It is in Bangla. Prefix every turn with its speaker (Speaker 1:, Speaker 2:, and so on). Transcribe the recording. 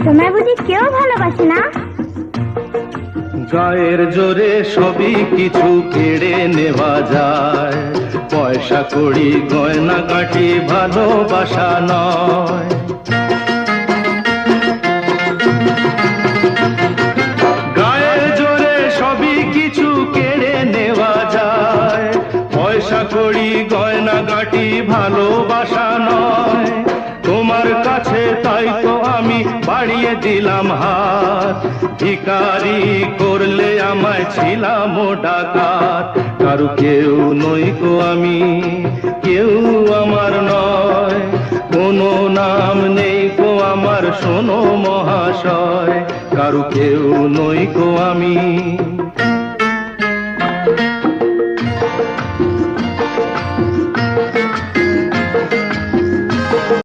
Speaker 1: তোমায় বুঝি কেউ ভালোবাসে না?
Speaker 2: গায়ের জোরে সবই কিছু কেড়ে নেওয়া যায়, পয়সা কড়ি গয়না কাটি ভালোবাসা নয়। গায়ের জোরে সবই কিছু কেড়ে নেওয়া যায়, পয়সা কড়ি গয়না কাটি ভালোবাসা নয়। তোমার কাছে তাই তো আমি বাড়িয়ে দিলাম হাত, ভিখারি করলে আমায় ছিলাম ডাকাত। কারু কেউ নই গো আমি, কেউ আমার নয়, কোনো নাম নেই গো আমার শোনো মহাশয়, কারু কেউ নই গো আমি।